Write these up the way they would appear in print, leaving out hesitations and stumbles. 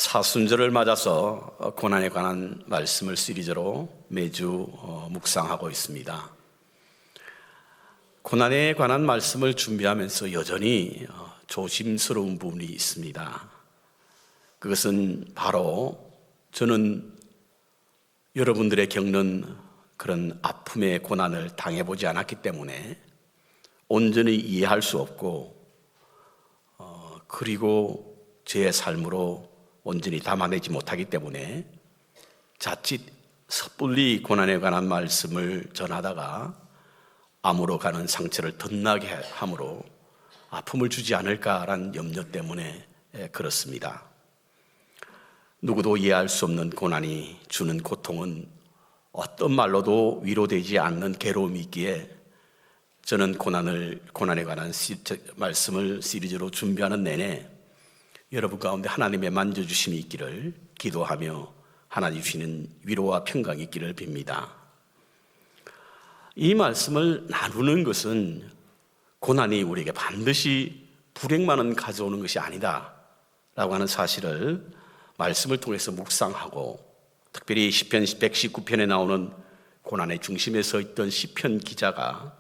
사순절을 맞아서 고난에 관한 말씀을 시리즈로 매주 묵상하고 있습니다. 고난에 관한 말씀을 준비하면서 여전히 조심스러운 부분이 있습니다. 그것은 바로 저는 여러분들의 겪는 그런 아픔의 고난을 당해보지 않았기 때문에 온전히 이해할 수 없고 그리고 제 삶으로 온전히 담아내지 못하기 때문에 자칫 섣불리 고난에 관한 말씀을 전하다가 암으로 가는 상처를 덧나게 함으로 아픔을 주지 않을까라는 염려 때문에 그렇습니다. 누구도 이해할 수 없는 고난이 주는 고통은 어떤 말로도 위로되지 않는 괴로움이 있기에 저는 고난에 관한 말씀을 시리즈로 준비하는 내내 여러분 가운데 하나님의 만져주심이 있기를 기도하며 하나님 주시는 위로와 평강이 있기를 빕니다. 이 말씀을 나누는 것은 고난이 우리에게 반드시 불행만은 가져오는 것이 아니다 라고 하는 사실을 말씀을 통해서 묵상하고, 특별히 시편 119편에 나오는 고난의 중심에 서 있던 시편 기자가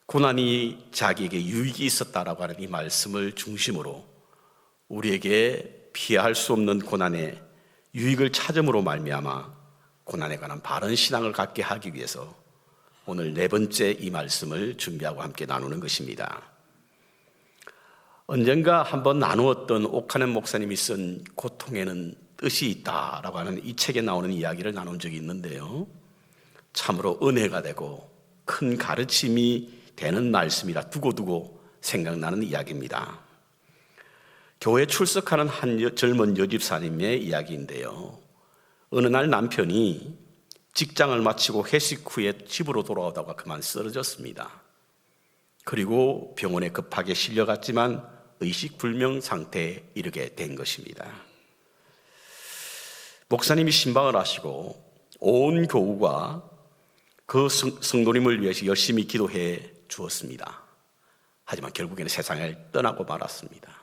고난이 자기에게 유익이 있었다라고 하는 이 말씀을 중심으로 우리에게 피할 수 없는 고난의 유익을 찾음으로 말미암아 고난에 관한 바른 신앙을 갖게 하기 위해서 오늘 네 번째 이 말씀을 준비하고 함께 나누는 것입니다. 언젠가 한번 나누었던 오카넨 목사님이 쓴 고통에는 뜻이 있다라고 하는 이 책에 나오는 이야기를 나눈 적이 있는데요, 참으로 은혜가 되고 큰 가르침이 되는 말씀이라 두고두고 생각나는 이야기입니다. 교회에 출석하는 한 젊은 여집사님의 이야기인데요, 어느 날 남편이 직장을 마치고 회식 후에 집으로 돌아오다가 그만 쓰러졌습니다. 그리고 병원에 급하게 실려갔지만 의식불명 상태에 이르게 된 것입니다. 목사님이 신방을 하시고 온 교우가 그 성도님을 위해서 열심히 기도해 주었습니다. 하지만 결국에는 세상을 떠나고 말았습니다.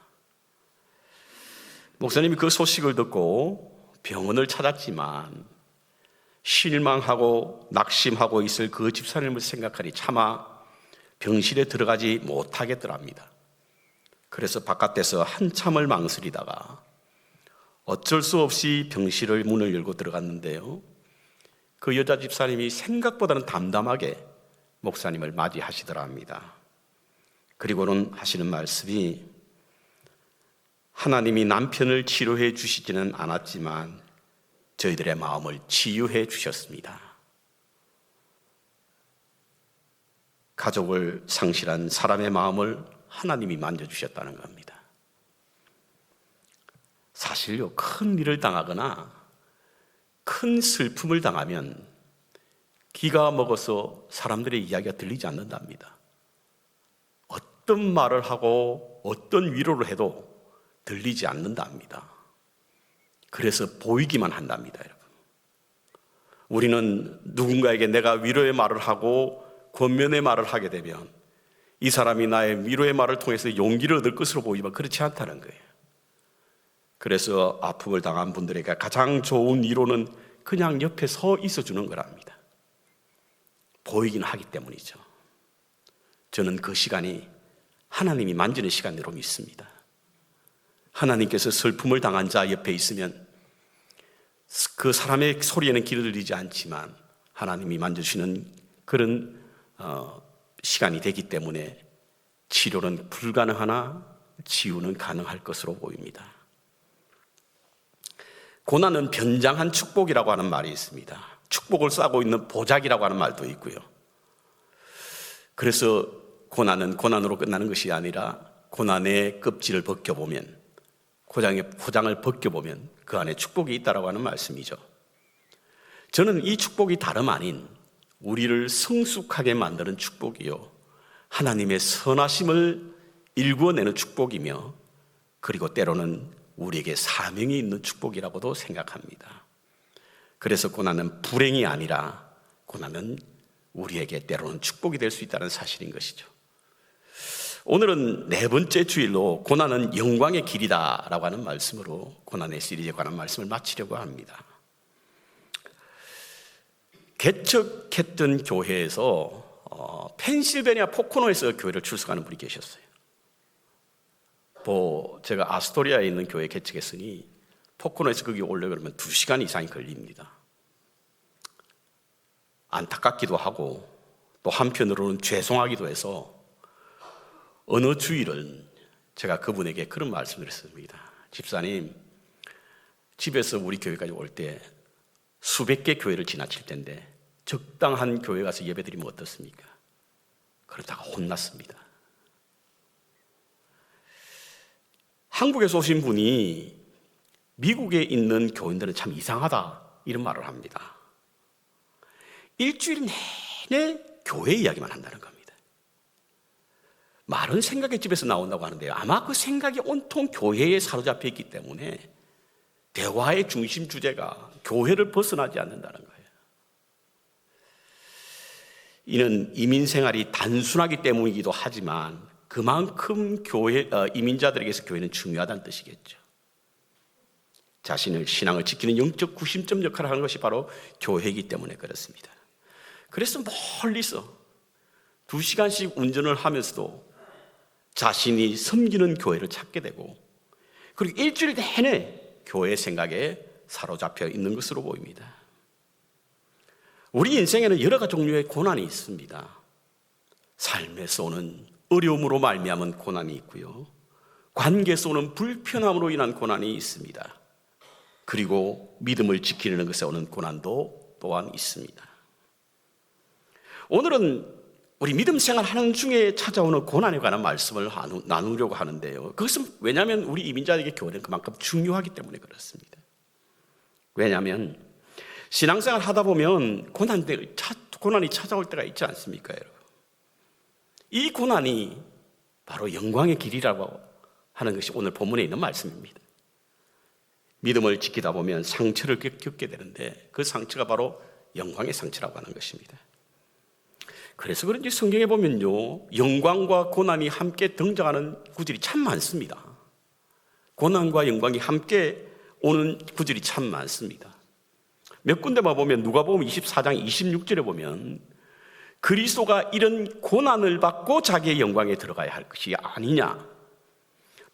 목사님이 그 소식을 듣고 병원을 찾았지만 실망하고 낙심하고 있을 그 집사님을 생각하니 차마 병실에 들어가지 못하겠더랍니다. 그래서 바깥에서 한참을 망설이다가 어쩔 수 없이 병실을 문을 열고 들어갔는데요, 그 여자 집사님이 생각보다는 담담하게 목사님을 맞이하시더랍니다. 그리고는 하시는 말씀이, 하나님이 남편을 치료해 주시지는 않았지만 저희들의 마음을 치유해 주셨습니다. 가족을 상실한 사람의 마음을 하나님이 만져주셨다는 겁니다. 사실요, 큰 일을 당하거나 큰 슬픔을 당하면 기가 먹어서 사람들의 이야기가 들리지 않는답니다. 어떤 말을 하고 어떤 위로를 해도 들리지 않는답니다. 그래서 보이기만 한답니다, 여러분. 우리는 누군가에게 내가 위로의 말을 하고 권면의 말을 하게 되면 이 사람이 나의 위로의 말을 통해서 용기를 얻을 것으로 보이지만 그렇지 않다는 거예요. 그래서 아픔을 당한 분들에게 가장 좋은 위로는 그냥 옆에 서 있어주는 거랍니다. 보이긴 하기 때문이죠. 저는 그 시간이 하나님이 만지는 시간으로 믿습니다. 하나님께서 슬픔을 당한 자 옆에 있으면 그 사람의 소리에는 귀를 들리지 않지만 하나님이 만져주시는 그런 시간이 되기 때문에 치료는 불가능하나 치유는 가능할 것으로 보입니다. 고난은 변장한 축복이라고 하는 말이 있습니다. 축복을 싸고 있는 보자기라고 하는 말도 있고요. 그래서 고난은 고난으로 끝나는 것이 아니라 고난의 껍질을 벗겨보면, 포장을 벗겨보면 그 안에 축복이 있다라고 하는 말씀이죠. 저는 이 축복이 다름 아닌 우리를 성숙하게 만드는 축복이요, 하나님의 선하심을 일구어내는 축복이며, 그리고 때로는 우리에게 사명이 있는 축복이라고도 생각합니다. 그래서 고난은 불행이 아니라 고난은 우리에게 때로는 축복이 될 수 있다는 사실인 것이죠. 오늘은 네 번째 주일로 고난은 영광의 길이다라고 하는 말씀으로 고난의 시리즈에 관한 말씀을 마치려고 합니다. 개척했던 교회에서 펜실베니아 포코노에서 교회를 출석하는 분이 계셨어요. 제가 아스토리아에 있는 교회 개척했으니 포코노에서 거기 올라가려면 2시간 이상이 걸립니다. 안타깝기도 하고 또 한편으로는 죄송하기도 해서 어느 주일은 제가 그분에게 그런 말씀을 했습니다. 집사님, 집에서 우리 교회까지 올 때 수백 개 교회를 지나칠 텐데 적당한 교회 가서 예배드리면 어떻습니까? 그러다가 혼났습니다. 한국에서 오신 분이 미국에 있는 교인들은 참 이상하다 이런 말을 합니다. 일주일 내내 교회 이야기만 한다는 겁니다. 말은 생각의 집에서 나온다고 하는데요, 아마 그 생각이 온통 교회에 사로잡혀 있기 때문에 대화의 중심 주제가 교회를 벗어나지 않는다는 거예요. 이는 이민 생활이 단순하기 때문이기도 하지만 그만큼 이민자들에게서 교회는 중요하다는 뜻이겠죠. 자신의 신앙을 지키는 영적 구심점 역할을 하는 것이 바로 교회이기 때문에 그렇습니다. 그래서 멀리서 2시간씩 운전을 하면서도 자신이 섬기는 교회를 찾게 되고, 그리고 일주일 내내 교회 생각에 사로잡혀 있는 것으로 보입니다. 우리 인생에는 여러 가지 종류의 고난이 있습니다. 삶에서 오는 어려움으로 말미암은 고난이 있고요, 관계에서 오는 불편함으로 인한 고난이 있습니다. 그리고 믿음을 지키는 것에 오는 고난도 또한 있습니다. 오늘은 우리 믿음 생활하는 중에 찾아오는 고난에 관한 말씀을 나누려고 하는데요, 그것은 왜냐하면 우리 이민자에게 교회는 그만큼 중요하기 때문에 그렇습니다. 왜냐하면 신앙생활 하다 보면 고난이 찾아올 때가 있지 않습니까, 여러분? 이 고난이 바로 영광의 길이라고 하는 것이 오늘 본문에 있는 말씀입니다. 믿음을 지키다 보면 상처를 겪게 되는데 그 상처가 바로 영광의 상처라고 하는 것입니다. 그래서 그런지 성경에 보면요, 영광과 고난이 함께 등장하는 구절이 참 많습니다. 고난과 영광이 함께 오는 구절이 참 많습니다. 몇 군데만 보면 누가복음 24장 26절에 보면 그리스도가 이런 고난을 받고 자기의 영광에 들어가야 할 것이 아니냐.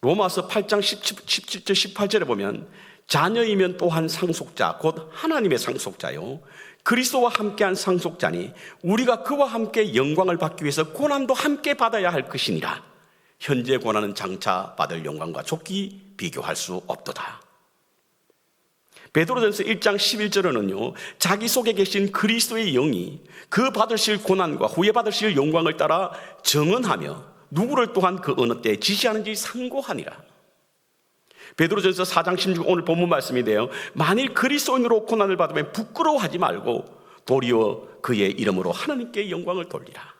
로마서 8장 17절 18절에 보면 자녀이면 또한 상속자, 곧 하나님의 상속자요, 그리스도와 함께한 상속자니 우리가 그와 함께 영광을 받기 위해서 고난도 함께 받아야 할 것이니라. 현재 고난은 장차 받을 영광과 좋게 비교할 수 없도다. 베드로전서 1장 11절에는요, 자기 속에 계신 그리스도의 영이 그 받으실 고난과 후에 받으실 영광을 따라 정언하며 누구를 또한 그 어느 때에 지시하는지 상고하니라. 베드로전서 4장 16, 오늘 본문 말씀인데요, 만일 그리스도인으로 고난을 받으면 부끄러워하지 말고 도리어 그의 이름으로 하나님께 영광을 돌리라.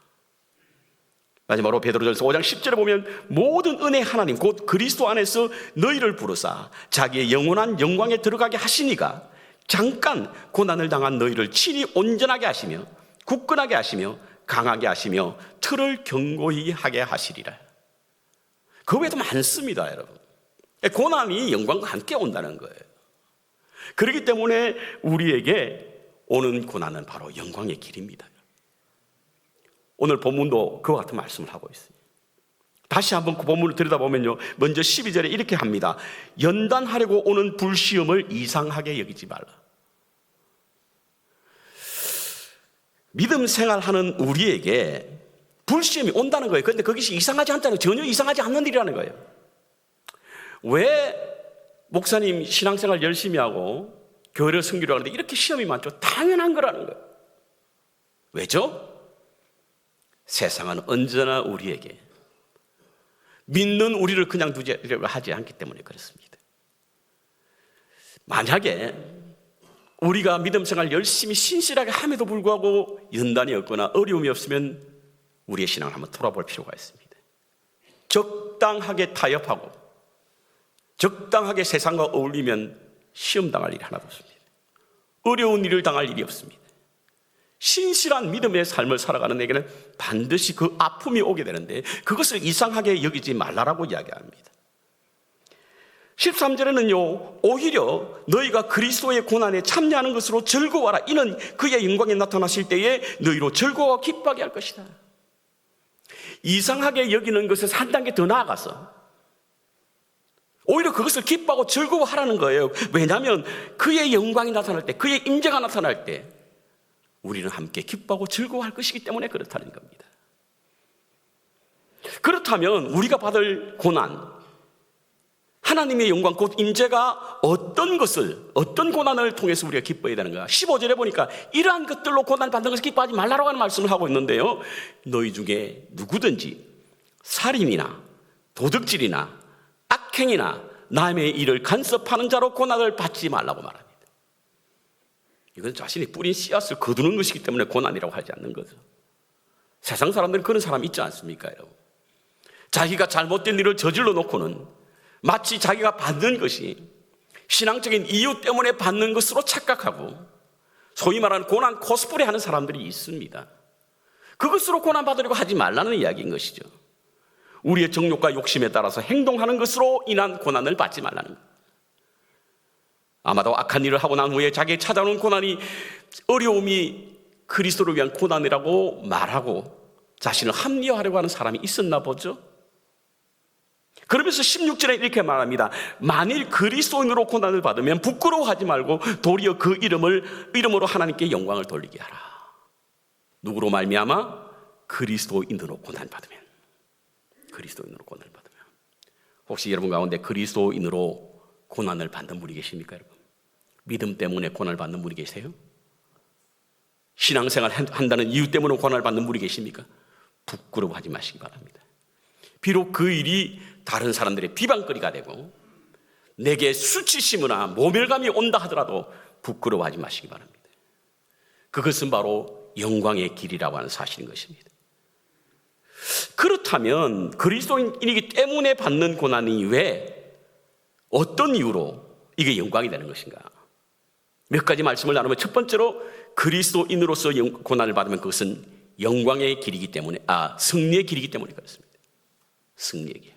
마지막으로 베드로전서 5장 10절에 보면 모든 은혜 하나님 곧 그리스도 안에서 너희를 부르사 자기의 영원한 영광에 들어가게 하시니가 잠깐 고난을 당한 너희를 친히 온전하게 하시며 굳건하게 하시며 강하게 하시며 틀을 견고히 하게 하시리라. 그 외에도 많습니다, 여러분. 고난이 영광과 함께 온다는 거예요. 그렇기 때문에 우리에게 오는 고난은 바로 영광의 길입니다. 오늘 본문도 그와 같은 말씀을 하고 있어요. 다시 한번 그 본문을 들여다보면요, 먼저 12절에 이렇게 합니다. 연단하려고 오는 불시험을 이상하게 여기지 말라. 믿음 생활하는 우리에게 불시험이 온다는 거예요. 그런데 그것이 이상하지 않다는 거예요. 전혀 이상하지 않는 일이라는 거예요. 왜 목사님 신앙생활 열심히 하고 교회를 섬기려고 하는데 이렇게 시험이 많죠? 당연한 거라는 거예요. 왜죠? 세상은 언제나 우리에게 믿는 우리를 그냥 두려고 하지 않기 때문에 그렇습니다. 만약에 우리가 믿음 생활 열심히 신실하게 함에도 불구하고 연단이 없거나 어려움이 없으면 우리의 신앙을 한번 돌아볼 필요가 있습니다. 적당하게 타협하고 적당하게 세상과 어울리면 시험 당할 일이 하나도 없습니다. 어려운 일을 당할 일이 없습니다. 신실한 믿음의 삶을 살아가는 내게는 반드시 그 아픔이 오게 되는데 그것을 이상하게 여기지 말라라고 이야기합니다. 13절에는요, 오히려 너희가 그리스도의 고난에 참여하는 것으로 즐거워하라. 이는 그의 영광에 나타나실 때에 너희로 즐거워 기뻐하게 할 것이다. 이상하게 여기는 것에서 한 단계 더 나아가서 오히려 그것을 기뻐하고 즐거워하라는 거예요. 왜냐하면 그의 영광이 나타날 때, 그의 임재가 나타날 때 우리는 함께 기뻐하고 즐거워할 것이기 때문에 그렇다는 겁니다. 그렇다면 우리가 받을 고난, 하나님의 영광, 곧 임재가 어떤 고난을 통해서 우리가 기뻐해야 되는가? 15절에 보니까 이러한 것들로 고난 받는 것을 기뻐하지 말라고 하는 말씀을 하고 있는데요, 너희 중에 누구든지 살인이나 도둑질이나 악행이나 남의 일을 간섭하는 자로 고난을 받지 말라고 말합니다. 이건 자신이 뿌린 씨앗을 거두는 것이기 때문에 고난이라고 하지 않는 거죠. 세상 사람들은 그런 사람 있지 않습니까, 여러분? 자기가 잘못된 일을 저질러 놓고는 마치 자기가 받는 것이 신앙적인 이유 때문에 받는 것으로 착각하고 소위 말하는 고난 코스프레 하는 사람들이 있습니다. 그것으로 고난받으려고 하지 말라는 이야기인 것이죠. 우리의 정욕과 욕심에 따라서 행동하는 것으로 인한 고난을 받지 말라는 것. 아마도 악한 일을 하고 난 후에 자기에 찾아오는 고난이, 어려움이 그리스도를 위한 고난이라고 말하고 자신을 합리화하려고 하는 사람이 있었나 보죠. 그러면서 16절에 이렇게 말합니다. 만일 그리스도인으로 고난을 받으면 부끄러워하지 말고 도리어 그 이름으로 하나님께 영광을 돌리게 하라. 누구로 말미암아? 그리스도인으로 고난을 받으면. 그리스도인으로 고난을 받으면. 혹시 여러분 가운데 그리스도인으로 고난을 받는 분이 계십니까, 여러분? 믿음 때문에 고난을 받는 분이 계세요? 신앙생활 한다는 이유 때문에 고난을 받는 분이 계십니까? 부끄러워하지 마시기 바랍니다. 비록 그 일이 다른 사람들의 비방거리가 되고 내게 수치심이나 모멸감이 온다 하더라도 부끄러워하지 마시기 바랍니다. 그것은 바로 영광의 길이라고 하는 사실인 것입니다. 그렇다면 그리스도인이기 때문에 받는 고난이 왜, 어떤 이유로 이게 영광이 되는 것인가? 몇 가지 말씀을 나누면, 첫 번째로 그리스도인으로서 고난을 받으면 그것은 영광의 길이기 때문에, 승리의 길이기 때문에 그렇습니다. 승리의 길.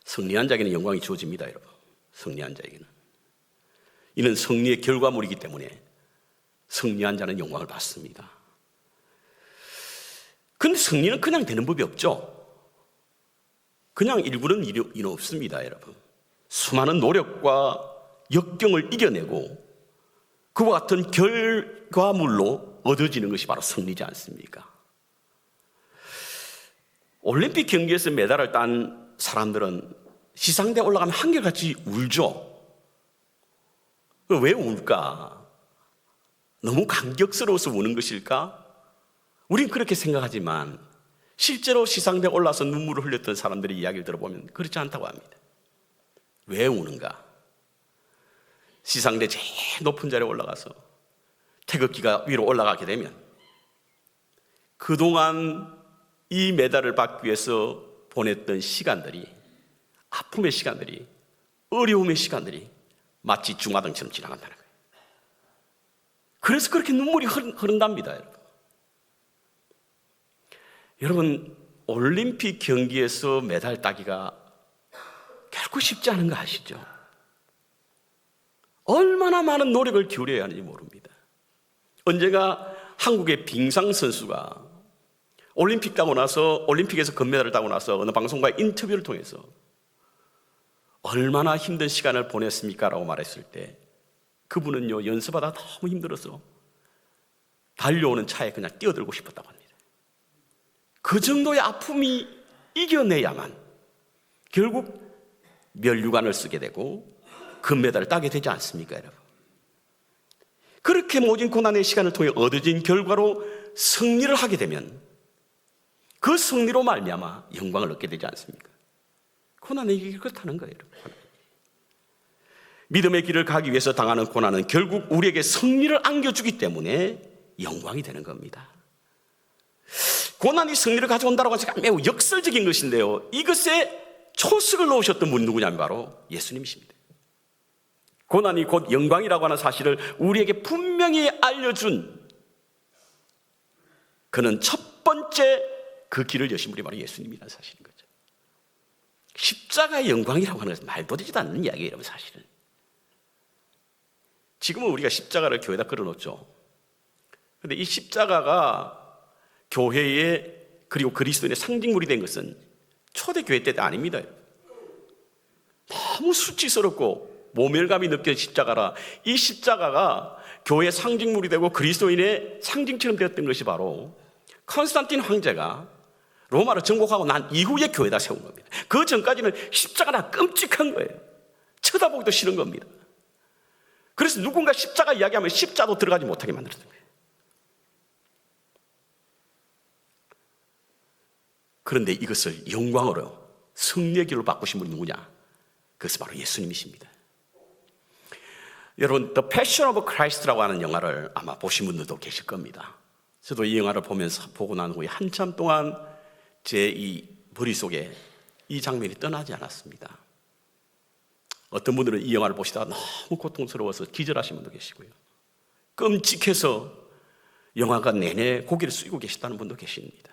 승리한 자에게는 영광이 주어집니다, 여러분. 승리한 자에게는. 이는 승리의 결과물이기 때문에 승리한 자는 영광을 받습니다. 근데 승리는 그냥 되는 법이 없죠. 그냥 일부는 일이 없습니다, 여러분. 수많은 노력과 역경을 이겨내고 그와 같은 결과물로 얻어지는 것이 바로 승리지 않습니까? 올림픽 경기에서 메달을 딴 사람들은 시상대에 올라가면 한결같이 울죠. 왜 울까? 너무 감격스러워서 우는 것일까? 우린 그렇게 생각하지만 실제로 시상대에 올라서 눈물을 흘렸던 사람들의 이야기를 들어보면 그렇지 않다고 합니다. 왜 우는가? 시상대 제일 높은 자리에 올라가서 태극기가 위로 올라가게 되면 그동안 이 메달을 받기 위해서 보냈던 시간들이, 아픔의 시간들이, 어려움의 시간들이 마치 중화등처럼 지나간다는 거예요. 그래서 그렇게 눈물이 흐른답니다, 여러분. 여러분, 올림픽 경기에서 메달 따기가 결코 쉽지 않은 거 아시죠? 얼마나 많은 노력을 기울여야 하는지 모릅니다. 언제가 한국의 빙상 선수가 올림픽에서 금메달을 따고 나서 어느 방송과의 인터뷰를 통해서 얼마나 힘든 시간을 보냈습니까? 라고 말했을 때 그분은요, 연습하다 너무 힘들어서 달려오는 차에 그냥 뛰어들고 싶었다고 합니다. 그 정도의 아픔이 이겨내야만 결국 면류관을 쓰게 되고 금메달을 따게 되지 않습니까, 여러분? 그렇게 모진 고난의 시간을 통해 얻어진 결과로 승리를 하게 되면 그 승리로 말미암아 영광을 얻게 되지 않습니까? 고난의 길이 그렇다는 거예요, 여러분. 믿음의 길을 가기 위해서 당하는 고난은 결국 우리에게 승리를 안겨주기 때문에 영광이 되는 겁니다. 고난이 승리를 가져온다고 하는 것은 매우 역설적인 것인데요, 이것에 초석을 놓으셨던 분이 누구냐면 바로 예수님이십니다. 고난이 곧 영광이라고 하는 사실을 우리에게 분명히 알려준 그는 첫 번째 그 길을 여신 분이 바로 예수님이라는 사실인 거죠. 십자가의 영광이라고 하는 것은 말도 되지도 않는 이야기예요, 여러분. 사실은 지금은 우리가 십자가를 교회에다 걸어놓죠. 그런데 이 십자가가 교회의 그리고 그리스도인의 상징물이 된 것은 초대교회 때도 아닙니다. 너무 수치스럽고 모멸감이 느껴진 십자가라. 이 십자가가 교회의 상징물이 되고 그리스도인의 상징처럼 되었던 것이 바로 컨스탄틴 황제가 로마를 정복하고 난 이후에 교회에다 세운 겁니다. 그 전까지는 십자가가 끔찍한 거예요. 쳐다보기도 싫은 겁니다. 그래서 누군가 십자가 이야기하면 십자도 들어가지 못하게 만들었던 거예요. 그런데 이것을 영광으로 승리의 길로 바꾸신 분이 누구냐? 그것은 바로 예수님이십니다. 여러분, The Passion of Christ라고 하는 영화를 아마 보신 분들도 계실 겁니다. 저도 이 영화를 보고 난 후에 한참 동안 제 이 머릿속에 이 장면이 떠나지 않았습니다. 어떤 분들은 이 영화를 보시다가 너무 고통스러워서 기절하신 분도 계시고요. 끔찍해서 영화가 내내 고개를 숙이고 계시다는 분도 계십니다.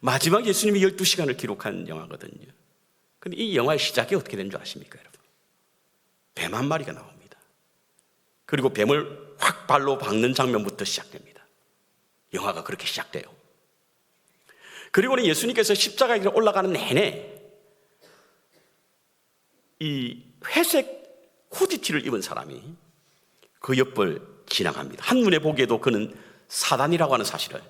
마지막 예수님이 12시간을 기록한 영화거든요. 근데 이 영화의 시작이 어떻게 된 줄 아십니까, 여러분? 뱀 한 마리가 나옵니다. 그리고 뱀을 확 발로 박는 장면부터 시작됩니다. 영화가 그렇게 시작돼요. 그리고는 예수님께서 십자가에 올라가는 내내 이 회색 후디티를 입은 사람이 그 옆을 지나갑니다. 한눈에 보기에도 그는 사단이라고 하는 사실을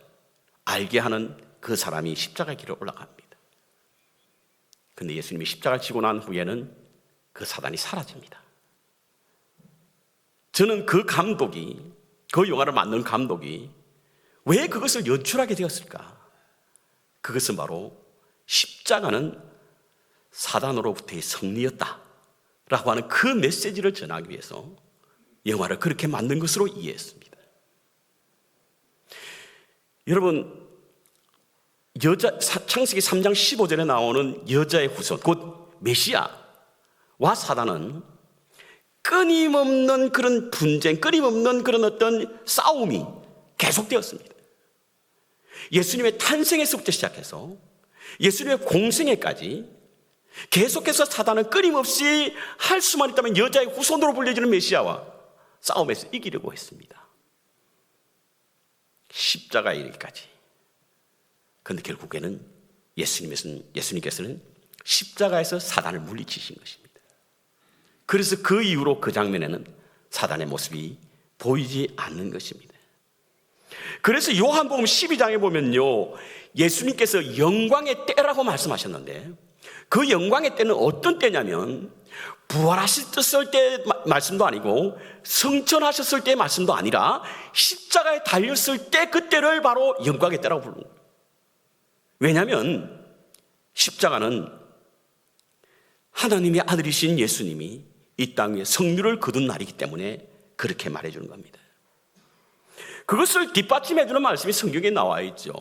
알게 하는 그 사람이 십자가의 길을 올라갑니다. 그런데 예수님이 십자가를 지고 난 후에는 그 사단이 사라집니다. 저는 그 감독이, 그 영화를 만든 감독이 왜 그것을 연출하게 되었을까? 그것은 바로 십자가는 사단으로부터의 승리였다라고 하는 그 메시지를 전하기 위해서 영화를 그렇게 만든 것으로 이해했습니다. 여러분, 창세기 3장 15절에 나오는 여자의 후손, 곧 메시아와 사단은 끊임없는 그런 분쟁, 끊임없는 그런 어떤 싸움이 계속되었습니다. 예수님의 탄생에서부터 시작해서 예수님의 공생애까지 계속해서 사단은 끊임없이 할 수만 있다면 여자의 후손으로 불려지는 메시아와 싸움에서 이기려고 했습니다. 십자가에 이르기까지. 그런데 결국에는 예수님께서는 십자가에서 사단을 물리치신 것입니다. 그래서 그 이후로 그 장면에는 사단의 모습이 보이지 않는 것입니다. 그래서 요한복음 12장에 보면요, 예수님께서 영광의 때라고 말씀하셨는데 그 영광의 때는 어떤 때냐면 부활하셨을 때 말씀도 아니고 승천하셨을 때의 말씀도 아니라 십자가에 달렸을 때 그때를 바로 영광의 때라고 부르는 거예요. 왜냐하면 십자가는 하나님의 아들이신 예수님이 이 땅 위에 성류를 거둔 날이기 때문에 그렇게 말해주는 겁니다. 그것을 뒷받침해 주는 말씀이 성경에 나와 있죠.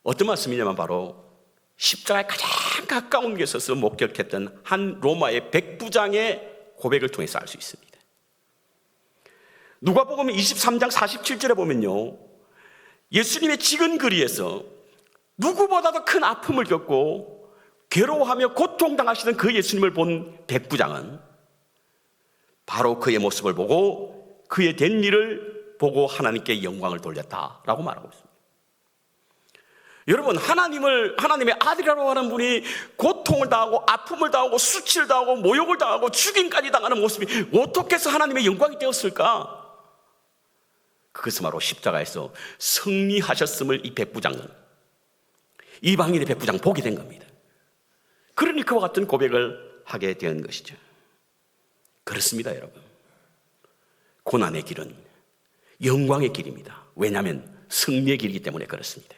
어떤 말씀이냐면 바로 십자가에 가장 가까운 데 서서 목격했던 한 로마의 백부장의 고백을 통해서 알 수 있습니다. 누가복음 23장 47절에 보면요, 예수님의 지근 거리에서 누구보다도 큰 아픔을 겪고 괴로워하며 고통당하시던 그 예수님을 본 백부장은 바로 그의 모습을 보고 그의 된 일을 보고 하나님께 영광을 돌렸다라고 말하고 있습니다. 여러분, 하나님의 아들이라고 하는 분이 고통을 당하고 아픔을 당하고 수치를 당하고 모욕을 당하고 죽임까지 당하는 모습이 어떻게 해서 하나님의 영광이 되었을까? 그것은 바로 십자가에서 승리하셨음을 이 백부장은, 이방인의 백부장 보게 된 겁니다. 그러니 그와 같은 고백을 하게 된 것이죠. 그렇습니다, 여러분. 고난의 길은 영광의 길입니다. 왜냐하면 승리의 길이기 때문에 그렇습니다.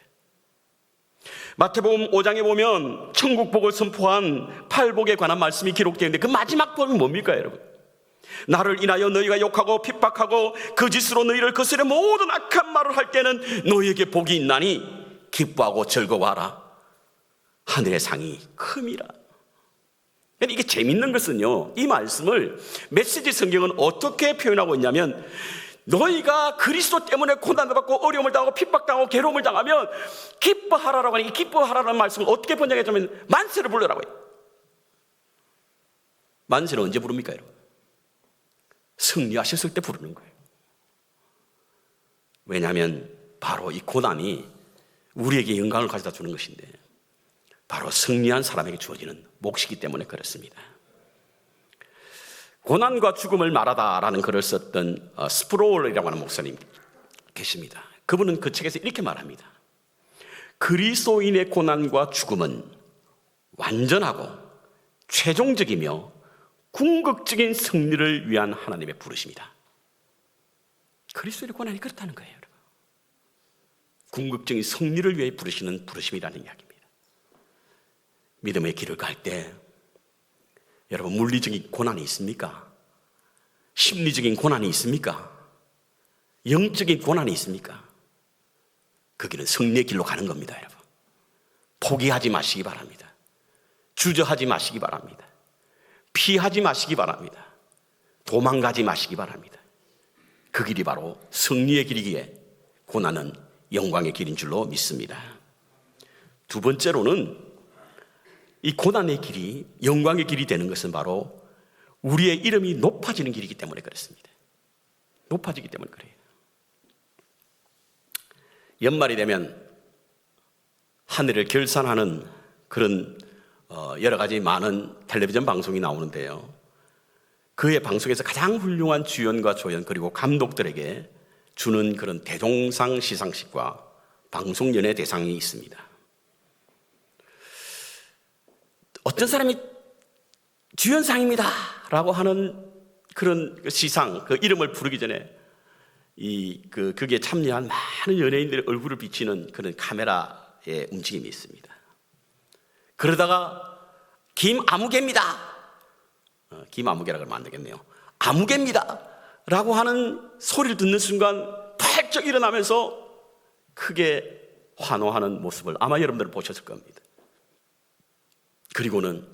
마태복음 5장에 보면 천국복을 선포한 팔복에 관한 말씀이 기록되어 있는데 그 마지막 복이 뭡니까, 여러분? 나를 인하여 너희가 욕하고 핍박하고 거짓으로 너희를 거스려 모든 악한 말을 할 때는 너희에게 복이 있나니 기뻐하고 즐거워하라. 하늘의 상이 큼이라. 이게 재밌는 것은요, 이 말씀을 메시지 성경은 어떻게 표현하고 있냐면, 너희가 그리스도 때문에 고난을 받고 어려움을 당하고 핍박당하고 괴로움을 당하면 기뻐하라라고 하니, 이 기뻐하라는 말씀을 어떻게 번역했냐면 만세를 불러라고 해요. 만세는 언제 부릅니까, 여러분? 승리하셨을 때 부르는 거예요. 왜냐하면 바로 이 고난이 우리에게 영광을 가져다 주는 것인데, 바로 승리한 사람에게 주어지는 몫이기 때문에 그렇습니다. 고난과 죽음을 말하다라는 글을 썼던 스프로울이라고 하는 목사님 계십니다. 그분은 그 책에서 이렇게 말합니다. 그리스도인의 고난과 죽음은 완전하고 최종적이며 궁극적인 승리를 위한 하나님의 부르심이다. 그리스도인의 고난이 그렇다는 거예요, 여러분. 궁극적인 승리를 위해 부르시는 부르심이라는 이야기입니다. 믿음의 길을 갈 때 여러분, 물리적인 고난이 있습니까? 심리적인 고난이 있습니까? 영적인 고난이 있습니까? 그 길은 승리의 길로 가는 겁니다, 여러분. 포기하지 마시기 바랍니다. 주저하지 마시기 바랍니다. 피하지 마시기 바랍니다. 도망가지 마시기 바랍니다. 그 길이 바로 승리의 길이기에 고난은 영광의 길인 줄로 믿습니다. 두 번째로는 이 고난의 길이 영광의 길이 되는 것은 바로 우리의 이름이 높아지는 길이기 때문에 그렇습니다. 높아지기 때문에 그래요. 연말이 되면 하늘을 결산하는 그런 여러 가지 많은 텔레비전 방송이 나오는데요, 그의 방송에서 가장 훌륭한 주연과 조연 그리고 감독들에게 주는 그런 대종상 시상식과 방송연예 대상이 있습니다. 어떤 사람이 주연상입니다 라고 하는 그런 시상, 그 이름을 부르기 전에 거기에 참여한 많은 연예인들의 얼굴을 비치는 그런 카메라의 움직임이 있습니다. 그러다가 김아무개입니다, 김아무개라고 하면 안 되겠네요, 아무개입니다 라고 하는 소리를 듣는 순간 펄쩍 일어나면서 크게 환호하는 모습을 아마 여러분들은 보셨을 겁니다. 그리고는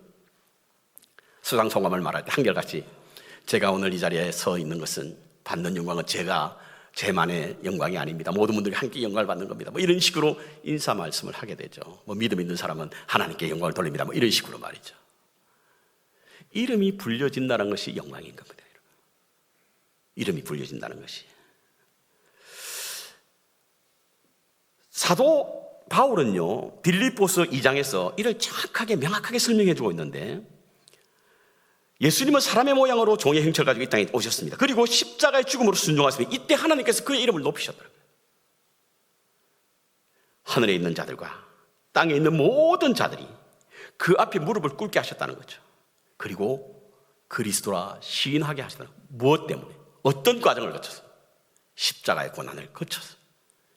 수상 소감을 말할 때 한결같이 제가 오늘 이 자리에 서 있는 것은 받는 영광은 제만의 영광이 아닙니다. 모든 분들이 함께 영광을 받는 겁니다. 이런 식으로 인사 말씀을 하게 되죠. 믿음 있는 사람은 하나님께 영광을 돌립니다. 이런 식으로 말이죠. 이름이 불려진다는 것이 영광인 겁니다. 이름이 불려진다는 것이. 사도 바울은요, 빌립보서 2장에서 이를 정확하게 명확하게 설명해 주고 있는데, 예수님은 사람의 모양으로 종의 형체를 가지고 이 땅에 오셨습니다. 그리고 십자가의 죽음으로 순종하셨습니다. 이때 하나님께서 그의 이름을 높이셨더라고요. 하늘에 있는 자들과 땅에 있는 모든 자들이 그 앞에 무릎을 꿇게 하셨다는 거죠. 그리고 그리스도라 시인하게 하셨다는 거예요. 무엇 때문에? 어떤 과정을 거쳐서? 십자가의 고난을 거쳐서,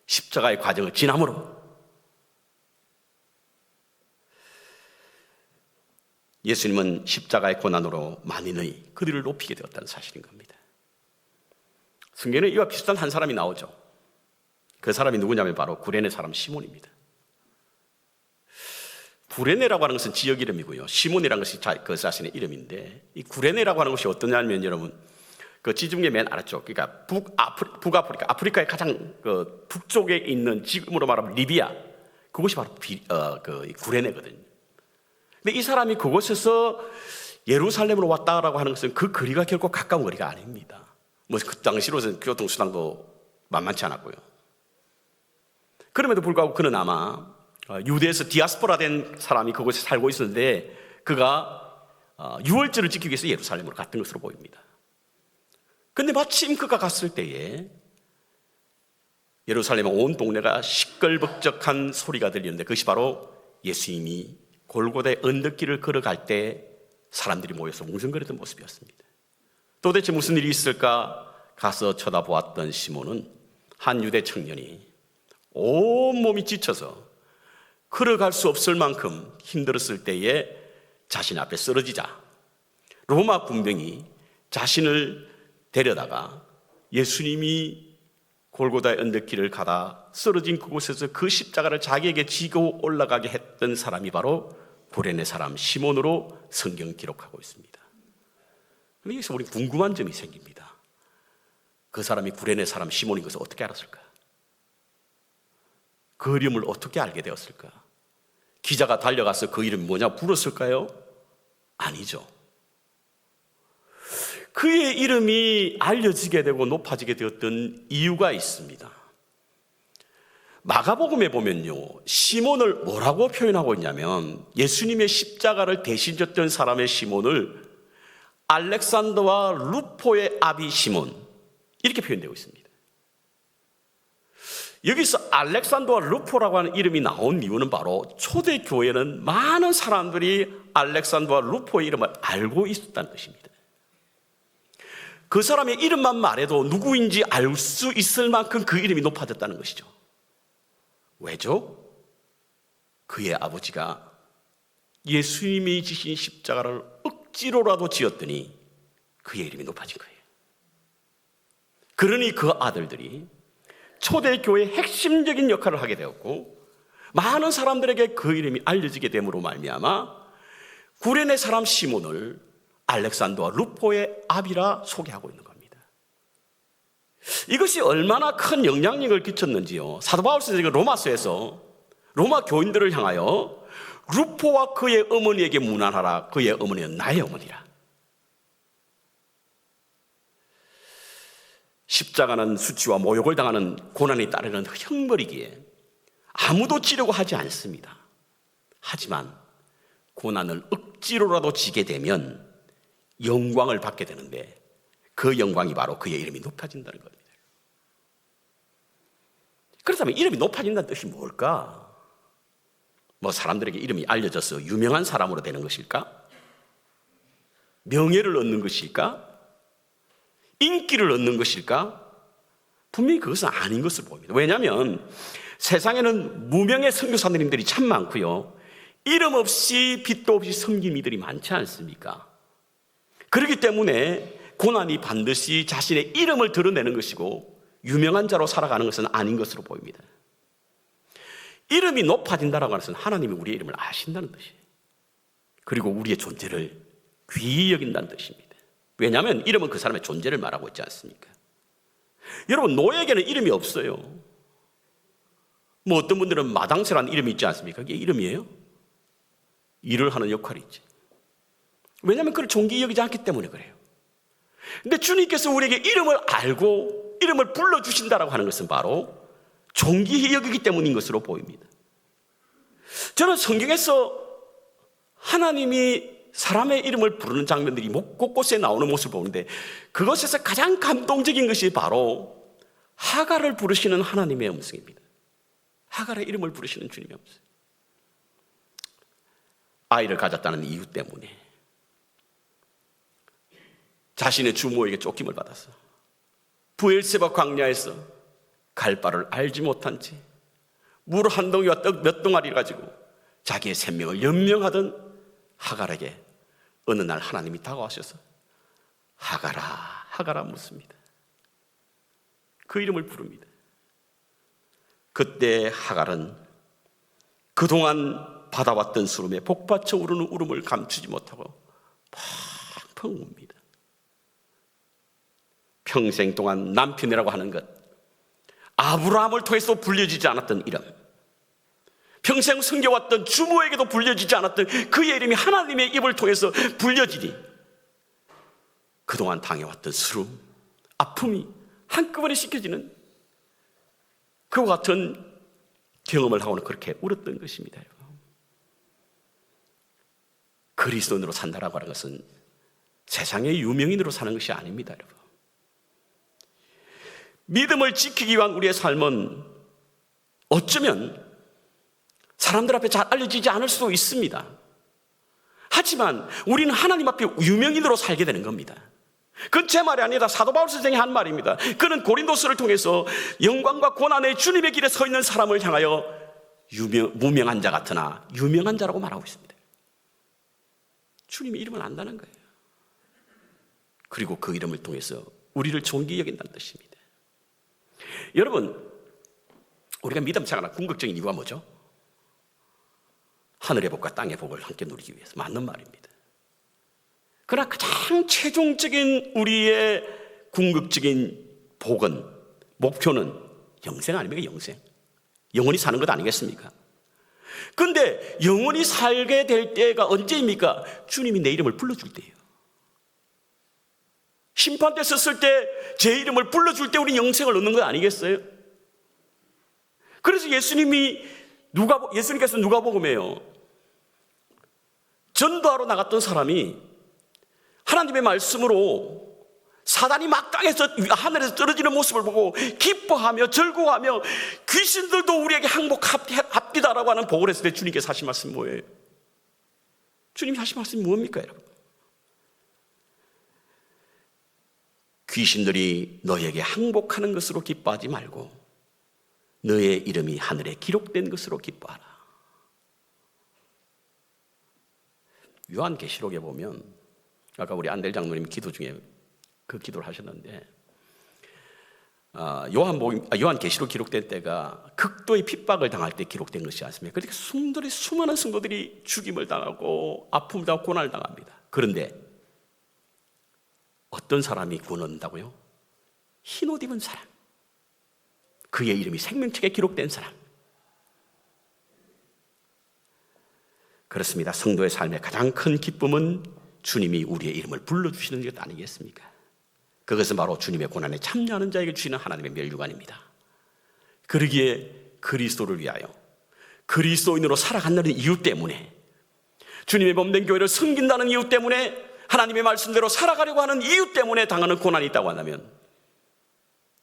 십자가의 과정을 지남으로 예수님은 십자가의 고난으로 만인의 그들을 높이게 되었다는 사실인 겁니다. 성경에 이와 비슷한 한 사람이 나오죠. 그 사람이 누구냐면 바로 구레네 사람 시몬입니다. 구레네라고 하는 것은 지역 이름이고요, 시몬이라는 것이 그 자신의 이름인데, 이 구레네라고 하는 것이 어떠냐면 여러분, 그 지중해 맨 아래쪽, 그러니까 북아프리카, 아프리카의 가장 그 북쪽에 있는, 지금으로 말하면 리비아, 그곳이 바로 그 구레네거든요. 근데 이 사람이 그곳에서 예루살렘으로 왔다라고 하는 것은 그 거리가 결코 가까운 거리가 아닙니다. 그 당시로서는 교통수단도 만만치 않았고요. 그럼에도 불구하고 그는 아마 유대에서 디아스포라 된 사람이 그곳에 살고 있었는데, 그가 유월절을 지키기 위해서 예루살렘으로 갔던 것으로 보입니다. 근데 마침 그가 갔을 때에 예루살렘의 온 동네가 시끌벅적한 소리가 들리는데, 그것이 바로 예수님이 골고다의 언덕길을 걸어갈 때 사람들이 모여서 웅성거리던 모습이었습니다. 도대체 무슨 일이 있을까 가서 쳐다보았던 시몬은 한 유대 청년이 온몸이 지쳐서 걸어갈 수 없을 만큼 힘들었을 때에 자신 앞에 쓰러지자 로마 군병이 자신을 데려다가 예수님이 골고다의 언덕길을 가다 쓰러진 그곳에서 그 십자가를 자기에게 지고 올라가게 했던 사람이 바로 구레네 사람 시몬으로 성경 기록하고 있습니다. 그런데 여기서 우리 궁금한 점이 생깁니다. 그 사람이 구레네 사람 시몬인 것을 어떻게 알았을까? 그 이름을 어떻게 알게 되었을까? 기자가 달려가서 그 이름이 뭐냐 물었을까요? 아니죠. 그의 이름이 알려지게 되고 높아지게 되었던 이유가 있습니다. 마가복음에 보면요, 시몬을 뭐라고 표현하고 있냐면 예수님의 십자가를 대신 졌던 사람의 시몬을 알렉산더와 루포의 아비 시몬, 이렇게 표현되고 있습니다. 여기서 알렉산더와 루포라고 하는 이름이 나온 이유는 바로 초대교회는 많은 사람들이 알렉산더와 루포의 이름을 알고 있었다는 것입니다. 그 사람의 이름만 말해도 누구인지 알 수 있을 만큼 그 이름이 높아졌다는 것이죠. 왜죠? 그의 아버지가 예수님이 지신 십자가를 억지로라도 지었더니 그의 이름이 높아진 거예요. 그러니 그 아들들이 초대교회의 핵심적인 역할을 하게 되었고 많은 사람들에게 그 이름이 알려지게 됨으로 말미암아 구레네 사람 시몬을 알렉산더와 루포의 아비라 소개하고 있는 겁니다. 이것이 얼마나 큰 영향력을 끼쳤는지요. 사도 바울 선생님이 로마서에서 로마 교인들을 향하여 루포와 그의 어머니에게 문안하라. 그의 어머니는 나의 어머니라. 십자가는 수치와 모욕을 당하는 고난이 따르는 형벌이기에 아무도 지려고 하지 않습니다. 하지만 고난을 억지로라도 지게 되면 영광을 받게 되는데 그 영광이 바로 그의 이름이 높아진다는 겁니다. 그렇다면 이름이 높아진다는 뜻이 뭘까? 뭐 사람들에게 이름이 알려져서 유명한 사람으로 되는 것일까? 명예를 얻는 것일까? 인기를 얻는 것일까? 분명히 그것은 아닌 것으로 보입니다. 왜냐하면 세상에는 무명의 선교사님들이 참 많고요, 이름 없이 빛도 없이 섬긴 이들이 많지 않습니까? 그렇기 때문에 고난이 반드시 자신의 이름을 드러내는 것이고 유명한 자로 살아가는 것은 아닌 것으로 보입니다. 이름이 높아진다는 것은 하나님이 우리의 이름을 아신다는 뜻이에요. 그리고 우리의 존재를 귀히 여긴다는 뜻입니다. 왜냐하면 이름은 그 사람의 존재를 말하고 있지 않습니까? 여러분, 노예에게는 이름이 없어요. 뭐 어떤 분들은 마당새라는 이름이 있지 않습니까? 그게 이름이에요? 일을 하는 역할이 있지. 왜냐하면 그걸 존귀히 여기지 않기 때문에 그래요. 근데 주님께서 우리에게 이름을 알고 이름을 불러주신다라고 하는 것은 바로 존귀히 여기기 때문인 것으로 보입니다. 저는 성경에서 하나님이 사람의 이름을 부르는 장면들이 곳곳에 나오는 모습을 보는데 그것에서 가장 감동적인 것이 바로 하갈을 부르시는 하나님의 음성입니다. 하갈의 이름을 부르시는 주님의 음성. 아이를 가졌다는 이유 때문에 자신의 주모에게 쫓김을 받았어. 브엘세바 광야에서 갈 바를 알지 못한 채 물 한 덩이와 떡 몇 덩어리를 가지고 자기의 생명을 연명하던 하갈에게 어느 날 하나님이 다가와셔서 하갈아, 하갈아 묻습니다. 그 이름을 부릅니다. 그때 하갈은 그동안 받아왔던 수름에 복받쳐 오르는 울음을 감추지 못하고 펑펑 웁니다. 평생 동안 남편이라고 하는 것, 아브라함을 통해서 불려지지 않았던 이름, 평생 섬겨왔던 주모에게도 불려지지 않았던 그의 이름이 하나님의 입을 통해서 불려지니 그동안 당해왔던 수름, 아픔이 한꺼번에 씻겨지는 그와 같은 경험을 하고는 그렇게 울었던 것입니다. 그리스도인으로 산다라고 하는 것은 세상의 유명인으로 사는 것이 아닙니다, 여러분. 믿음을 지키기 위한 우리의 삶은 어쩌면 사람들 앞에 잘 알려지지 않을 수도 있습니다. 하지만 우리는 하나님 앞에 유명인으로 살게 되는 겁니다. 그건 제 말이 아니라 사도 바울 선생이 한 말입니다. 그는 고린도서를 통해서 영광과 고난의 주님의 길에 서 있는 사람을 향하여 무명한 자 같으나 유명한 자라고 말하고 있습니다. 주님의 이름을 안다는 거예요. 그리고 그 이름을 통해서 우리를 존귀히 여긴다는 뜻입니다. 여러분, 우리가 믿음 생활하는 궁극적인 이유가 뭐죠? 하늘의 복과 땅의 복을 함께 누리기 위해서. 맞는 말입니다. 그러나 가장 최종적인 우리의 궁극적인 복은, 목표는 영생 아닙니까? 영생. 영원히 사는 것 아니겠습니까? 그런데 영원히 살게 될 때가 언제입니까? 주님이 내 이름을 불러줄 때예요. 심판대 섰을 때 제 이름을 불러줄 때 우리 영생을 얻는 거 아니겠어요? 그래서 예수님께서 누가복음에요, 전도하러 나갔던 사람이 하나님의 말씀으로 사단이 막 땅에서 하늘에서 떨어지는 모습을 보고 기뻐하며 즐거워하며 귀신들도 우리에게 항복합디다라고 하는 복을 했을 때 주님께서 하신 말씀이 뭐예요? 주님이 하신 말씀이 뭡니까, 여러분? 귀신들이 너에게 항복하는 것으로 기뻐하지 말고 너의 이름이 하늘에 기록된 것으로 기뻐하라. 요한계시록에 보면, 아까 우리 안델 장로님 기도 중에 그 기도를 하셨는데, 요한계시록 기록된 때가 극도의 핍박을 당할 때 기록된 것이 않습니까? 그러니까 수많은 성도들이 죽임을 당하고 아픔을 당하고 고난을 당합니다. 그런데 어떤 사람이 구원받는다고요? 흰옷 입은 사람, 그의 이름이 생명책에 기록된 사람. 그렇습니다. 성도의 삶의 가장 큰 기쁨은 주님이 우리의 이름을 불러주시는 것 아니겠습니까? 그것은 바로 주님의 고난에 참여하는 자에게 주시는 하나님의 멸류관입니다. 그러기에 그리스도를 위하여 그리스도인으로 살아간다는 이유 때문에, 주님의 몸된 교회를 섬긴다는 이유 때문에, 하나님의 말씀대로 살아가려고 하는 이유 때문에 당하는 고난이 있다고 한다면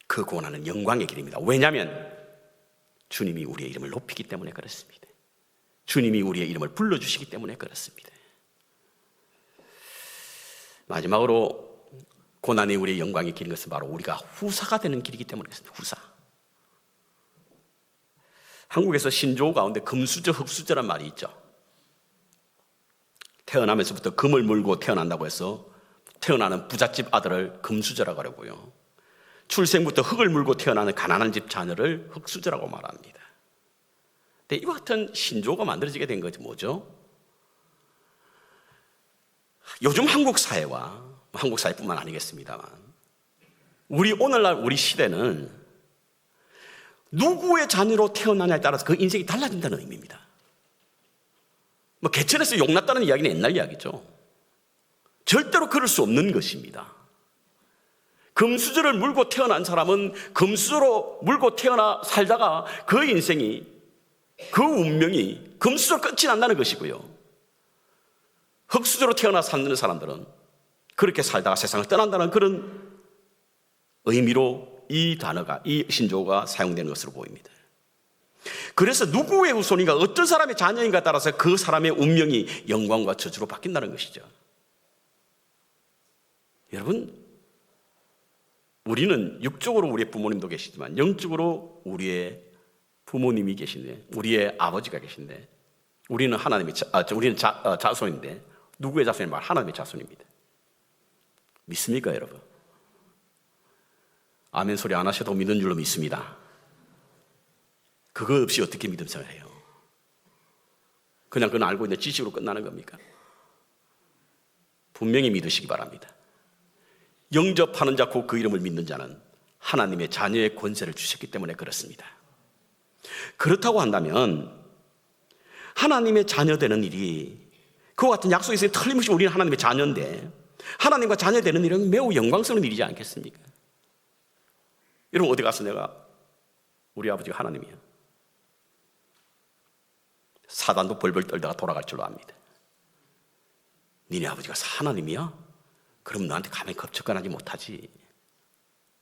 그 고난은 영광의 길입니다. 왜냐하면 주님이 우리의 이름을 높이기 때문에 그렇습니다. 주님이 우리의 이름을 불러주시기 때문에 그렇습니다. 마지막으로 고난이 우리의 영광의 길인 것은 바로 우리가 후사가 되는 길이기 때문에 그렇습니다. 후사. 한국에서 신조어 가운데 금수저, 흙수저란 말이 있죠. 태어나면서부터 금을 물고 태어난다고 해서 태어나는 부잣집 아들을 금수저라고 하고요, 출생부터 흙을 물고 태어나는 가난한 집 자녀를 흙수저라고 말합니다. 근데 이와 같은 신조어가 만들어지게 된 것이 뭐죠? 요즘 한국 사회뿐만 아니겠습니다만, 오늘날 우리 시대는 누구의 자녀로 태어나냐에 따라서 그 인생이 달라진다는 의미입니다. 개천에서 용났다는 이야기는 옛날 이야기죠. 절대로 그럴 수 없는 것입니다. 금수저를 물고 태어난 사람은 금수저로 물고 태어나 살다가 그 인생이, 그 운명이 금수저로 끝이 난다는 것이고요, 흙수저로 태어나 사는 사람들은 그렇게 살다가 세상을 떠난다는 그런 의미로 이 단어가, 이 신조어가 사용되는 것으로 보입니다. 그래서 누구의 후손인가, 어떤 사람의 자녀인가에 따라서 그 사람의 운명이 영광과 저주로 바뀐다는 것이죠. 여러분, 우리는 육적으로 우리의 부모님도 계시지만 영적으로 우리의 부모님이 계신데, 우리의 아버지가 계신데, 우리는 우리는 자손인데, 누구의 자손이 말? 하나님의 자손입니다. 믿습니까, 여러분? 아멘 소리 안 하셔도 믿는 줄로 믿습니다. 그거 없이 어떻게 믿음 생활을 해요? 그냥 그건 알고 있는 지식으로 끝나는 겁니까? 분명히 믿으시기 바랍니다. 영접하는 자, 곧 그 이름을 믿는 자는 하나님의 자녀의 권세를 주셨기 때문에 그렇습니다. 그렇다고 한다면 하나님의 자녀 되는 일이, 그와 같은 약속이 있으니 틀림없이 우리는 하나님의 자녀인데, 하나님과 자녀 되는 일은 매우 영광스러운 일이지 않겠습니까? 여러분, 어디 가서 내가 우리 아버지가 하나님이야, 사단도 벌벌 떨다가 돌아갈 줄로 압니다. 니네 아버지가 하나님이야? 그럼 너한테 가만히 접근하지 못하지.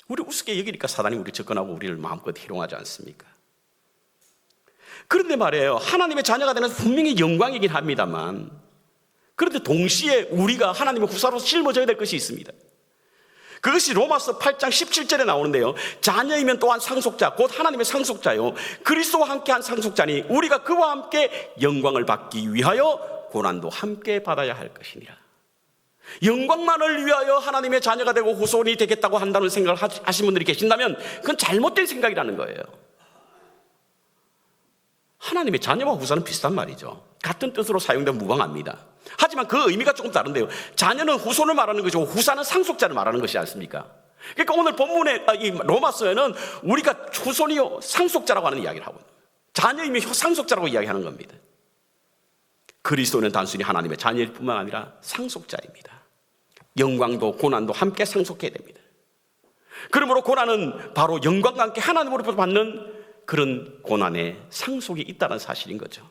우리 우습게 여기니까 사단이 우리 접근하고 우리를 마음껏 희롱하지 않습니까? 그런데 말이에요, 하나님의 자녀가 되는 분명히 영광이긴 합니다만, 그런데 동시에 우리가 하나님의 후사로서 짊어져야 될 것이 있습니다. 그것이 로마서 8장 17절에 나오는데요, 자녀이면 또한 상속자, 곧 하나님의 상속자요, 그리스도와 함께한 상속자니 우리가 그와 함께 영광을 받기 위하여 고난도 함께 받아야 할 것이니라. 영광만을 위하여 하나님의 자녀가 되고 후손이 되겠다고 한다는 생각을 하신 분들이 계신다면 그건 잘못된 생각이라는 거예요. 하나님의 자녀와 후사는 비슷한 말이죠. 같은 뜻으로 사용되면 무방합니다. 하지만 그 의미가 조금 다른데요. 자녀는 후손을 말하는 것이고 후사는 상속자를 말하는 것이지 않습니까? 그러니까 오늘 본문의 이 로마서에는 우리가 후손이요 상속자라고 하는 이야기를 하고 자녀이며 상속자라고 이야기하는 겁니다. 그리스도는 단순히 하나님의 자녀일 뿐만 아니라 상속자입니다. 영광도 고난도 함께 상속해야 됩니다. 그러므로 고난은 바로 영광과 함께 하나님으로부터 받는 그런 고난의 상속이 있다는 사실인 거죠.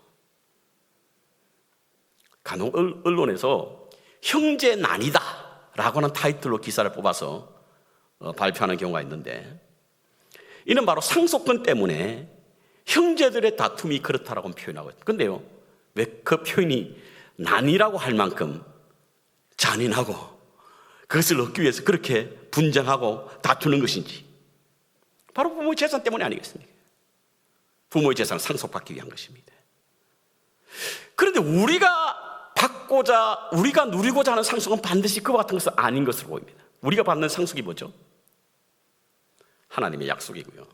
간혹 언론에서 형제난이다 라고 하는 타이틀로 기사를 뽑아서 발표하는 경우가 있는데, 이는 바로 상속권 때문에 형제들의 다툼이 그렇다라고 표현하고 있어요. 근데요, 왜 그 표현이 난이라고 할 만큼 잔인하고 그것을 얻기 위해서 그렇게 분쟁하고 다투는 것인지? 바로 부모의 재산 때문이 아니겠습니까? 부모의 재산을 상속받기 위한 것입니다. 그런데 우리가 받고자, 우리가 누리고자 하는 상속은 반드시 그와 같은 것은 아닌 것으로 보입니다. 우리가 받는 상속이 뭐죠? 하나님의 약속이고요.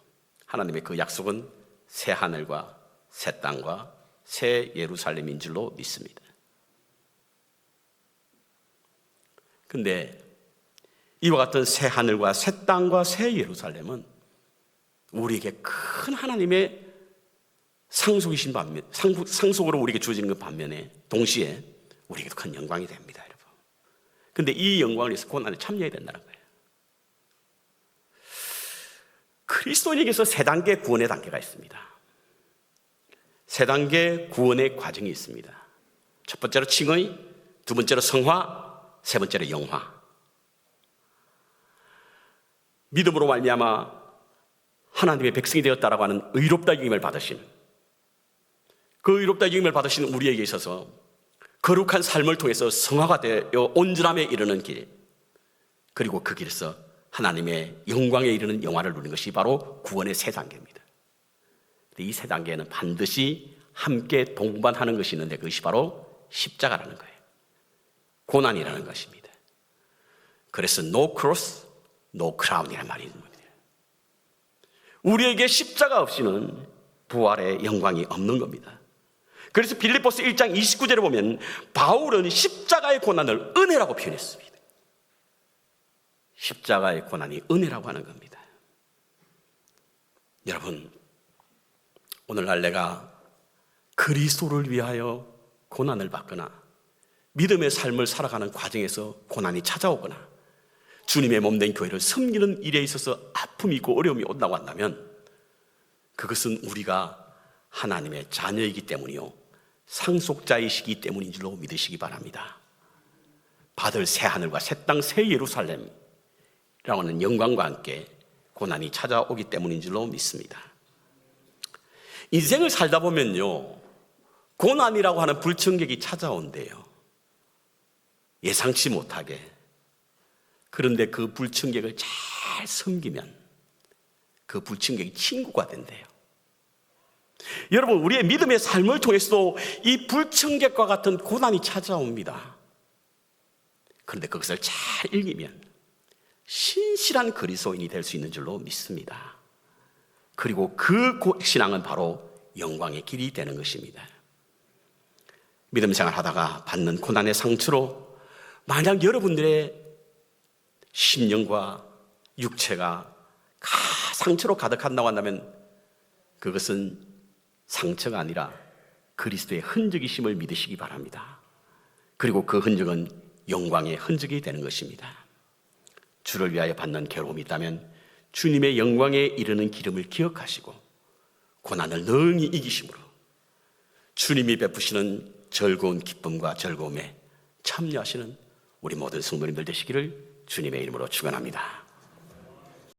하나님의 그 약속은 새 하늘과 새 땅과 새 예루살렘인 줄로 믿습니다. 근데 이와 같은 새 하늘과 새 땅과 새 예루살렘은 우리에게 큰 하나님의 상속이신 반면, 상속으로 우리에게 주어지는 그 반면에 동시에 우리에게도 큰 영광이 됩니다, 여러분. 근데 이 영광을 위해서 고난에 참여해야 된다는 거예요. 그리스도인에게서 세 단계 구원의 단계가 있습니다. 세 단계 구원의 과정이 있습니다. 첫 번째로 칭의, 두 번째로 성화, 세 번째로 영화. 믿음으로 말미암아 하나님의 백성이 되었다라고 하는 의롭다 여김을 받으신, 그 의롭다 여김을 받으신 우리에게 있어서 거룩한 삶을 통해서 성화가 되어 온전함에 이르는 길, 그리고 그 길에서 하나님의 영광에 이르는 영화를 누리는 것이 바로 구원의 세 단계입니다. 이 세 단계는 반드시 함께 동반하는 것이 있는데 그것이 바로 십자가라는 거예요. 고난이라는 것입니다. 그래서 no cross, no crown이라는 말이 있는 겁니다. 우리에게 십자가 없이는 부활의 영광이 없는 겁니다. 그래서 빌립보서 1장 29절에 보면 바울은 십자가의 고난을 은혜라고 표현했습니다. 십자가의 고난이 은혜라고 하는 겁니다. 여러분, 오늘날 내가 그리스도를 위하여 고난을 받거나 믿음의 삶을 살아가는 과정에서 고난이 찾아오거나 주님의 몸된 교회를 섬기는 일에 있어서 아픔이 있고 어려움이 온다고 한다면 그것은 우리가 하나님의 자녀이기 때문이요, 상속자이시기 때문인 줄로 믿으시기 바랍니다. 받을 새 하늘과 새 땅, 새 예루살렘이라고 하는 영광과 함께 고난이 찾아오기 때문인 줄로 믿습니다. 인생을 살다 보면요, 고난이라고 하는 불청객이 찾아온대요. 예상치 못하게. 그런데 그 불청객을 잘 섬기면 그 불청객이 친구가 된대요. 여러분, 우리의 믿음의 삶을 통해서도 이 불청객과 같은 고난이 찾아옵니다. 그런데 그것을 잘 읽으면 신실한 그리스도인이 될 수 있는 줄로 믿습니다. 그리고 그 신앙은 바로 영광의 길이 되는 것입니다. 믿음 생활 하다가 받는 고난의 상처로 만약 여러분들의 심령과 육체가 상처로 가득한다고 한다면 그것은 상처가 아니라 그리스도의 흔적이심을 믿으시기 바랍니다. 그리고 그 흔적은 영광의 흔적이 되는 것입니다. 주를 위하여 받는 괴로움이 있다면 주님의 영광에 이르는 기름을 기억하시고 고난을 능히 이기심으로 주님이 베푸시는 즐거운 기쁨과 즐거움에 참여하시는 우리 모든 성도님들 되시기를 주님의 이름으로 축원합니다.